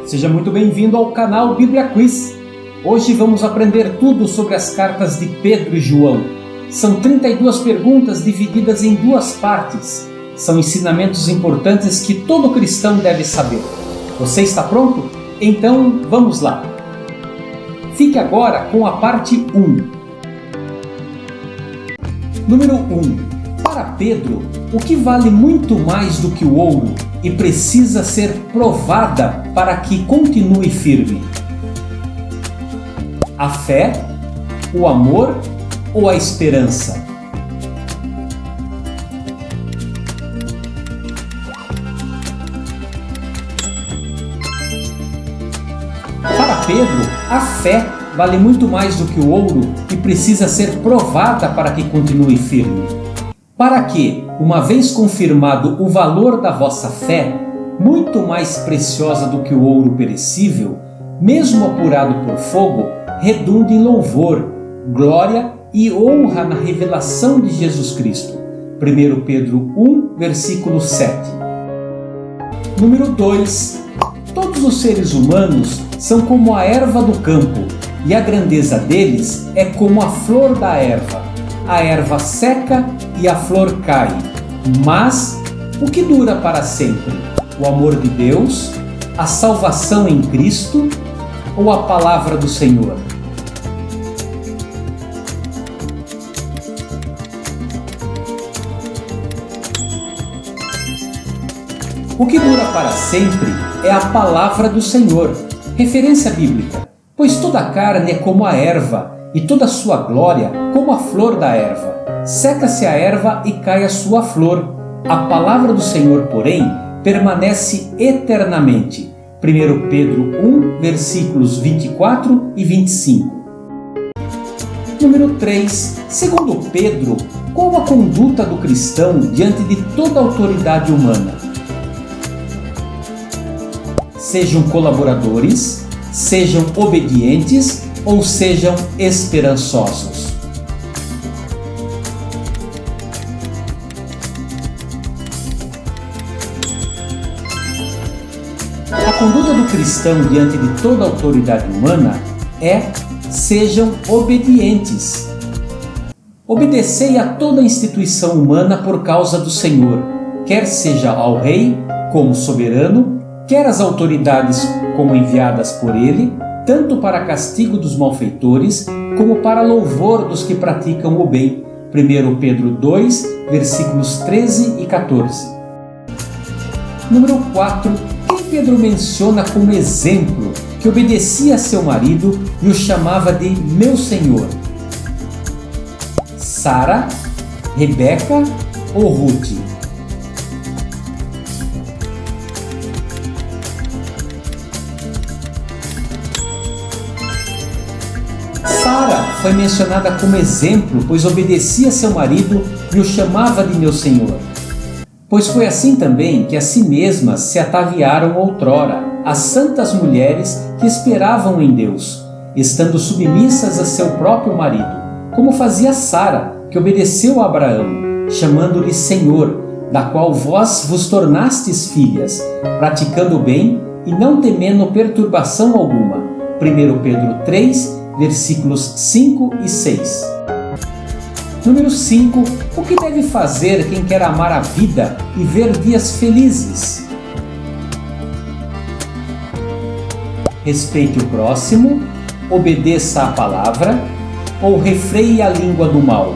Seja muito bem-vindo ao canal Bíblia Quiz. Hoje vamos aprender tudo sobre as cartas de Pedro e João. São 32 perguntas divididas em duas partes. São ensinamentos importantes que todo cristão deve saber. Você está pronto? Então vamos lá! Fique agora com a parte 1. Número 1. Para Pedro, o que vale muito mais do que o ouro e precisa ser provada para que continue firme? A fé, o amor ou a esperança? Para Pedro, a fé vale muito mais do que o ouro e precisa ser provada para que continue firme. Para que, uma vez confirmado o valor da vossa fé, muito mais preciosa do que o ouro perecível, mesmo apurado por fogo, redunde em louvor, glória e honra na revelação de Jesus Cristo. 1 Pedro 1, versículo 7. Número 2. Todos os seres humanos são como a erva do campo, e a grandeza deles é como a flor da erva. A erva seca e a flor cai, mas o que dura para sempre? O amor de Deus, a salvação em Cristo ou a palavra do Senhor? O que dura para sempre é a palavra do Senhor, referência bíblica, pois toda a carne é como a erva, e toda a sua glória como a flor da erva. Seca-se a erva e cai a sua flor. A palavra do Senhor, porém, permanece eternamente. 1 Pedro 1, versículos 24 e 25. Número 3. Segundo Pedro, qual a conduta do cristão diante de toda autoridade humana? Sejam colaboradores, sejam obedientes ou sejam esperançosos. A conduta do cristão diante de toda autoridade humana é: sejam obedientes. Obedecei a toda instituição humana por causa do Senhor, quer seja ao rei como soberano, quer às autoridades como enviadas por ele, tanto para castigo dos malfeitores, como para louvor dos que praticam o bem. 1 Pedro 2, versículos 13 e 14. Número 4. Quem Pedro menciona como exemplo que obedecia a seu marido e o chamava de meu senhor? Sara, Rebeca ou Ruth? Sara foi mencionada como exemplo, pois obedecia a seu marido e o chamava de meu senhor. Pois foi assim também que a si mesmas se ataviaram outrora, as santas mulheres que esperavam em Deus, estando submissas a seu próprio marido, como fazia Sara, que obedeceu a Abraão, chamando-lhe Senhor, da qual vós vos tornastes filhas, praticando o bem e não temendo perturbação alguma. 1 Pedro 3, versículos 5 e 6. Número 5. O que deve fazer quem quer amar a vida e ver dias felizes? Respeite o próximo, obedeça à palavra ou refreie a língua do mal?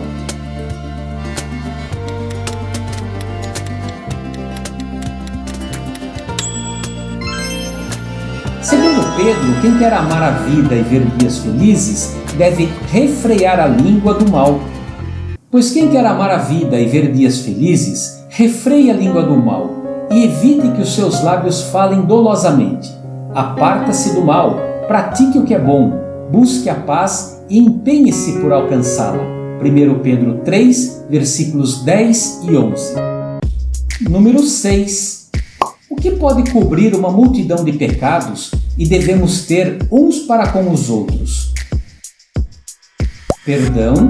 Segundo Pedro, quem quer amar a vida e ver dias felizes deve refrear a língua do mal. Pois quem quer amar a vida e ver dias felizes, refreie a língua do mal e evite que os seus lábios falem dolosamente. Aparta-se do mal, pratique o que é bom, busque a paz e empenhe-se por alcançá-la. 1 Pedro 3, versículos 10 e 11. Número 6. O que pode cobrir uma multidão de pecados e devemos ter uns para com os outros? Perdão,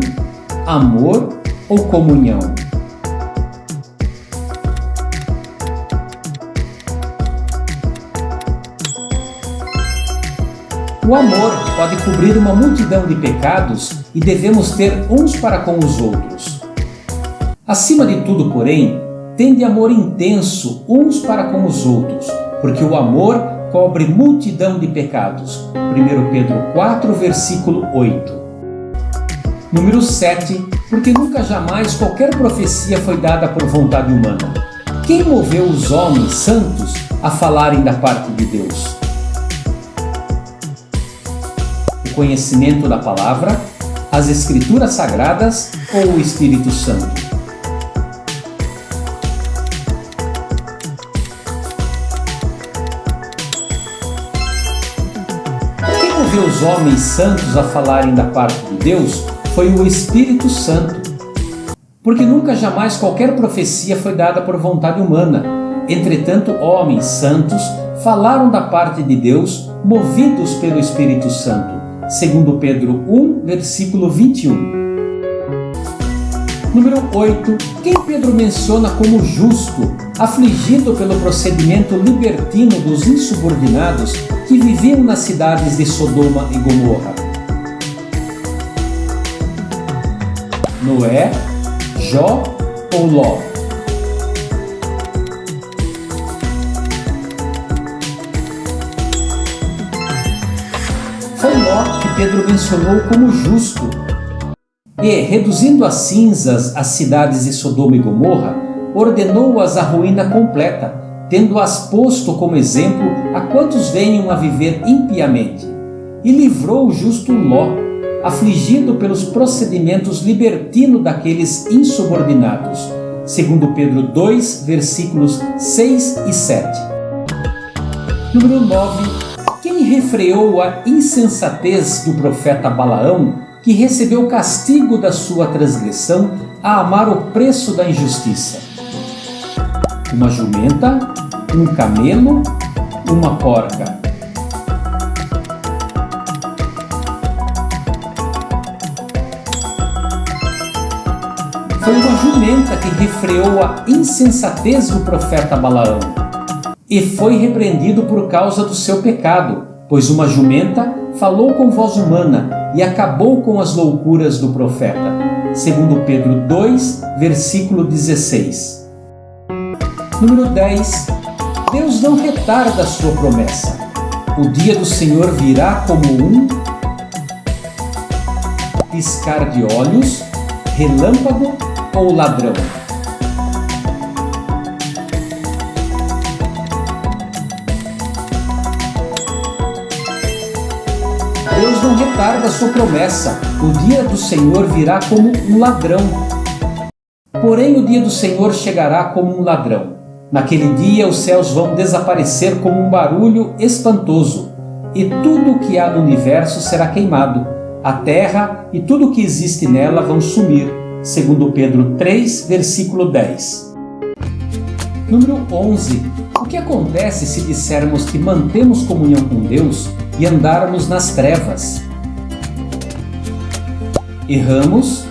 amor ou comunhão? O amor pode cobrir uma multidão de pecados e devemos ter uns para com os outros. Acima de tudo, porém, tende amor intenso uns para com os outros, porque o amor cobre multidão de pecados. 1 Pedro 4, versículo 8. Número 7. Porque nunca jamais qualquer profecia foi dada por vontade humana. Quem moveu os homens santos a falarem da parte de Deus? O conhecimento da palavra, as Escrituras Sagradas ou o Espírito Santo? Quem moveu os homens santos a falarem da parte de Deus foi o Espírito Santo. Porque nunca jamais qualquer profecia foi dada por vontade humana. Entretanto, homens santos falaram da parte de Deus, movidos pelo Espírito Santo. 2 Pedro 1, versículo 21. Número 8. Quem Pedro menciona como justo, afligido pelo procedimento libertino dos insubordinados que viviam nas cidades de Sodoma e Gomorra? Noé, Jó ou Ló? Foi Ló que Pedro mencionou como justo. E, reduzindo a cinzas as cidades de Sodoma e Gomorra, ordenou-as à ruína completa, tendo-as posto como exemplo a quantos venham a viver impiamente. E livrou o justo Ló, afligido pelos procedimentos libertinos daqueles insubordinados. 2 Pedro 2, versículos 6 e 7. Número 9. Quem refreou a insensatez do profeta Balaão, que recebeu o castigo da sua transgressão a amar o preço da injustiça? Uma jumenta, um camelo, uma porca. Foi uma jumenta que refreou a insensatez do profeta Balaão e foi repreendido por causa do seu pecado, pois uma jumenta falou com voz humana e acabou com as loucuras do profeta. 2 Pedro 2, versículo 16. Número 10. Deus não retarda a sua promessa. O dia do Senhor virá como um piscar de olhos, relâmpago ou ladrão. Deus não retarda a sua promessa. O dia do Senhor virá como um ladrão. Porém, o dia do Senhor chegará como um ladrão. Naquele dia, os céus vão desaparecer como um barulho espantoso, e tudo o que há no universo será queimado. A terra e tudo o que existe nela vão sumir. 2 Pedro 3, versículo 10. Número 11. O que acontece se dissermos que mantemos comunhão com Deus e andarmos nas trevas? Erramos,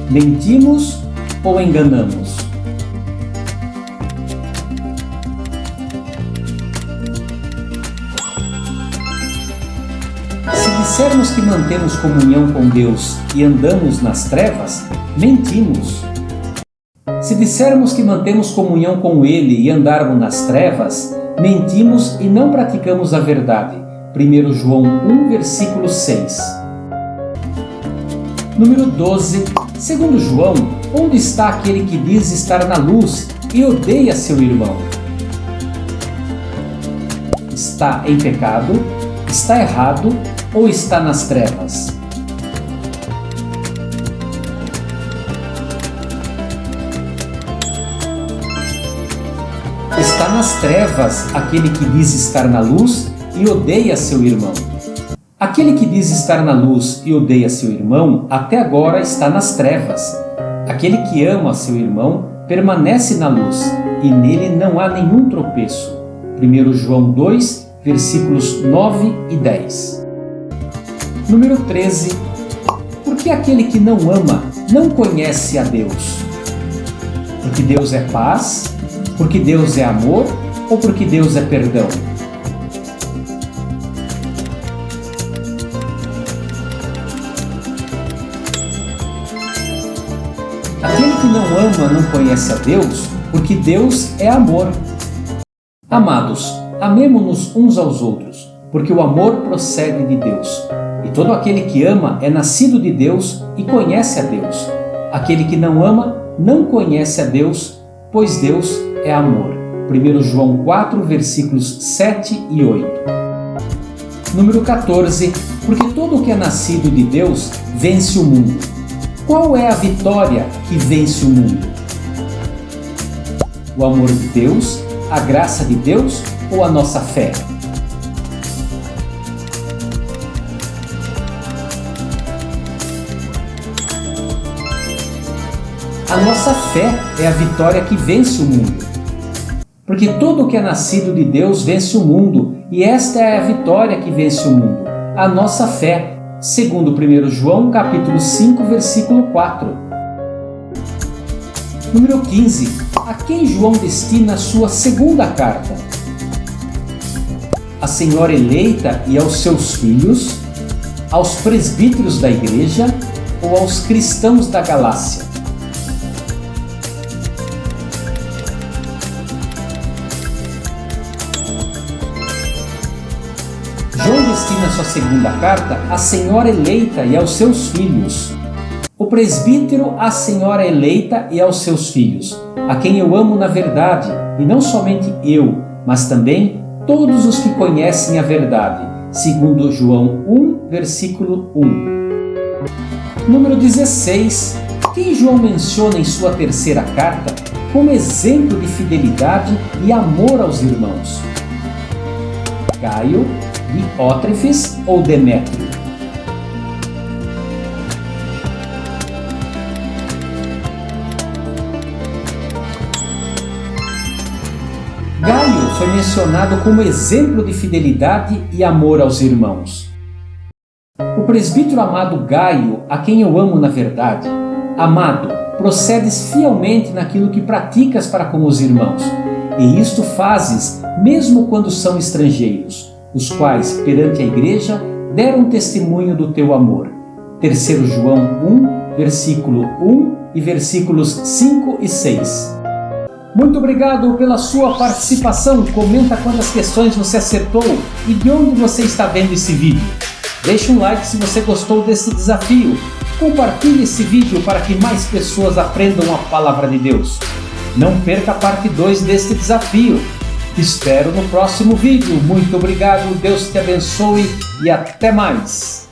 mentimos ou enganamos? Se dissermos que mantemos comunhão com Deus e andamos nas trevas, mentimos. Se dissermos que mantemos comunhão com Ele e andarmos nas trevas, mentimos e não praticamos a verdade. 1 João 1, versículo 6. Número 12. Segundo João, onde está aquele que diz estar na luz e odeia seu irmão? Está em pecado, está errado ou está nas trevas? Está nas trevas aquele que diz estar na luz e odeia seu irmão. Aquele que diz estar na luz e odeia seu irmão, até agora está nas trevas. Aquele que ama seu irmão permanece na luz, e nele não há nenhum tropeço. 1 João 2, versículos 9 e 10. Número 13. Porque aquele que não ama não conhece a Deus? Porque Deus é paz? Porque Deus é amor? Ou porque Deus é perdão? que não ama não conhece a Deus, porque Deus é amor. Amados, amemo-nos uns aos outros, porque o amor procede de Deus. E todo aquele que ama é nascido de Deus e conhece a Deus. Aquele que não ama não conhece a Deus, pois Deus é amor. 1 João 4, versículos 7 e 8. Número 14. Porque todo o que é nascido de Deus vence o mundo. Qual é a vitória que vence o mundo? O amor de Deus, a graça de Deus ou a nossa fé? A nossa fé é a vitória que vence o mundo. Porque todo o que é nascido de Deus vence o mundo, e esta é a vitória que vence o mundo, a nossa fé, segundo 1 João capítulo 5, versículo 4. Número 15. A quem João destina a sua segunda carta? A senhora eleita e aos seus filhos, aos presbíteros da igreja ou aos cristãos da Galácia? João destina sua segunda carta à senhora eleita e aos seus filhos. O presbítero à senhora eleita e aos seus filhos, a quem eu amo na verdade, e não somente eu, mas também todos os que conhecem a verdade, segundo João 1, versículo 1. Número 16. Quem João menciona em sua terceira carta como exemplo de fidelidade e amor aos irmãos? Gaio, Diótrefes ou Demétrio? Gaio foi mencionado como exemplo de fidelidade e amor aos irmãos. O presbítero amado Gaio, a quem eu amo na verdade, amado, procedes fielmente naquilo que praticas para com os irmãos, e isto fazes mesmo quando são estrangeiros, os quais, perante a igreja, deram testemunho do teu amor. 3 João 1, versículo 1 e versículos 5 e 6. Muito obrigado pela sua participação. Comenta quantas questões você acertou e de onde você está vendo esse vídeo. Deixe um like se você gostou desse desafio. Compartilhe esse vídeo para que mais pessoas aprendam a palavra de Deus. Não perca a parte 2 deste desafio. Te espero no próximo vídeo. Muito obrigado, Deus te abençoe e até mais.